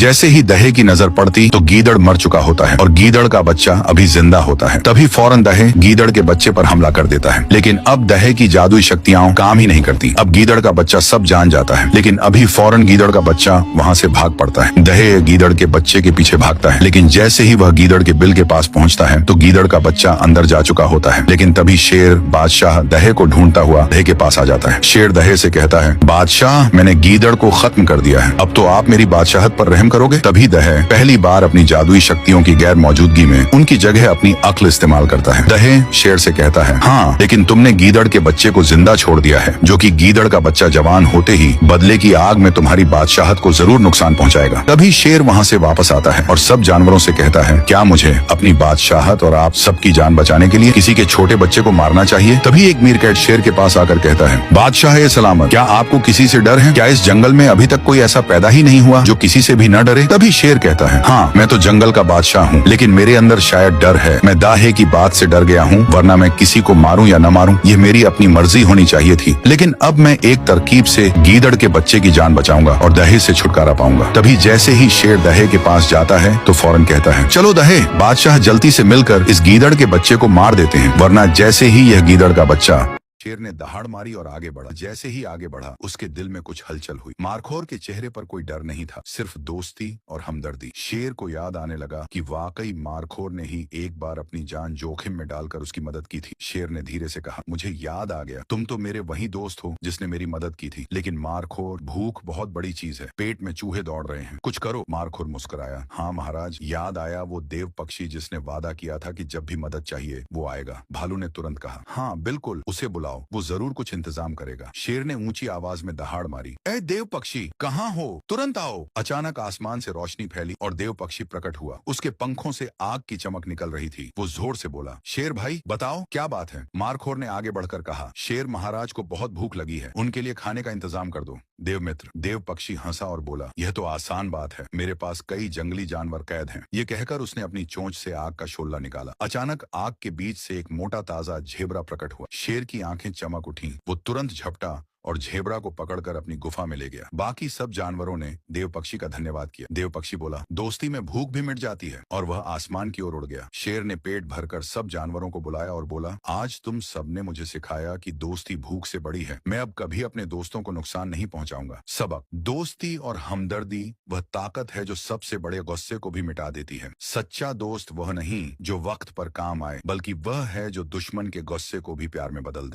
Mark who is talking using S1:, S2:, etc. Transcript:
S1: जैसे ही दहे की नजर पड़ती तो गीदड़ मर चुका होता है और गीदड़ का बच्चा अभी जिंदा होता है। तभी फौरन दहे गीदड़ के बच्चे पर हमला कर देता है, लेकिन अब दहे की जादुई शक्तियां काम ही नहीं करती। अब गीदड़ का बच्चा सब जान जाता है, लेकिन अभी फौरन गीदड़ का बच्चा वहाँ से भाग पड़ता है। दहे गीदड़ के बच्चे के पीछे भागता है, लेकिन जैसे ही वह गीदड़ के बिल के पास पहुँचता है तो गीदड़ का बच्चा अंदर जा चुका होता है। लेकिन तभी शेर बादशाह दहे को ढूंढता हुआ दहे के पास आ जाता है। शेर दहे से कहता है, बादशाह मैंने गीदड़ को खत्म कर दिया है, अब तो आप मेरी बादशाहत पर रहम करोगे। तभी दहे पहली बार अपनी जादुई शक्तियों की गैर मौजूदगी में उनकी जगह अपनी अक्ल इस्तेमाल करता है। दहे शेर से कहता है, हाँ लेकिन तुमने गीदड़ के बच्चे को जिंदा छोड़ दिया है, जो कि गीदड़ का बच्चा जवान होते ही बदले की आग में तुम्हारी बादशाहत को जरूर नुकसान पहुंचाएगा। तभी शेर वहां से वापस आता है और सब जानवरों से कहता है, क्या मुझे अपनी बादशाहत और आप सबकी जान बचाने के लिए किसी के छोटे बच्चे को मारना चाहिए। तभी एक मीरकैट शेर के पास आकर कहता है, बादशाह ए सलामत, क्या आपको किसी से डर है? क्या इस जंगल में अभी तक कोई ऐसा पैदा ही नहीं हुआ जो किसी से भी न डरे? तभी शेर कहता है, हाँ मैं तो जंगल का बादशाह हूँ, लेकिन मेरे अंदर शायद डर है। मैं दाहे की बात से डर गया हूँ, वरना मैं किसी को मारूं या न मारूं ये मेरी अपनी मर्जी होनी चाहिए थी। लेकिन अब मैं एक तरकीब से गीदड़ के बच्चे की जान बचाऊंगा और दहे से छुटकारा पाऊंगा। तभी जैसे ही शेर दहे के पास जाता है तो फौरन कहता है, चलो दहे, बादशाह जल्दी से मिलकर इस गीदड़ के बच्चे को मार देते हैं, वरना जैसे ही यह गीदड़ का बच्चा। शेर ने दहाड़ मारी और आगे बढ़ा। जैसे ही आगे बढ़ा उसके दिल में कुछ हलचल हुई। मारखोर के चेहरे पर कोई डर नहीं था, सिर्फ दोस्ती और हमदर्दी। शेर को याद आने लगा कि वाकई मारखोर ने ही एक बार अपनी जान जोखिम में डालकर उसकी मदद की थी। शेर ने धीरे से कहा, मुझे याद आ गया, तुम तो मेरे वही दोस्त हो जिसने मेरी मदद की थी। लेकिन मारखोर, भूख बहुत बड़ी चीज है, पेट में चूहे दौड़ रहे हैं, कुछ करो। मारखोर मुस्कुराया, हाँ महाराज, याद आया वो देव पक्षी जिसने वादा किया था कि जब भी मदद चाहिए वो आएगा। भालू ने तुरंत कहा, हाँ बिल्कुल, उसे बुलाओ, वो जरूर कुछ इंतजाम करेगा। शेर ने ऊंची आवाज में दहाड़ मारी, ए देव पक्षी कहाँ हो, तुरंत आओ। अचानक आसमान से रोशनी फैली और देव पक्षी प्रकट हुआ। उसके पंखों से आग की चमक निकल रही थी। वो जोर से बोला, शेर भाई बताओ क्या बात है। मारखोर ने आगे बढ़कर कहा, शेर महाराज को बहुत भूख लगी है, उनके लिए खाने का इंतजाम कर दो। देव मित्र। देव पक्षी हंसा और बोला, यह तो आसान बात है, मेरे पास कई जंगली जानवर कैद हैं। ये कहकर उसने अपनी चोंच से आग का शोला निकाला। अचानक आग के बीच से एक मोटा ताजा झेबरा प्रकट हुआ। शेर की आंखें चमक उठी। वो तुरंत झपटा और झेबरा को पकड़कर अपनी गुफा में ले गया। बाकी सब जानवरों ने देव पक्षी का धन्यवाद किया। देव पक्षी बोला, दोस्ती में भूख भी मिट जाती है, और वह आसमान की ओर उड़ गया। शेर ने पेट भरकर सब जानवरों को बुलाया और बोला, आज तुम सबने मुझे सिखाया कि दोस्ती भूख से बड़ी है। मैं अब कभी अपने दोस्तों को नुकसान नहीं पहुंचाऊंगा। सबक, दोस्ती और हमदर्दी वह ताकत है जो सबसे बड़े गुस्से को भी मिटा देती है। सच्चा दोस्त वह नहीं जो वक्त पर काम आए, बल्कि वह है जो दुश्मन के गुस्से को भी प्यार में बदल दे।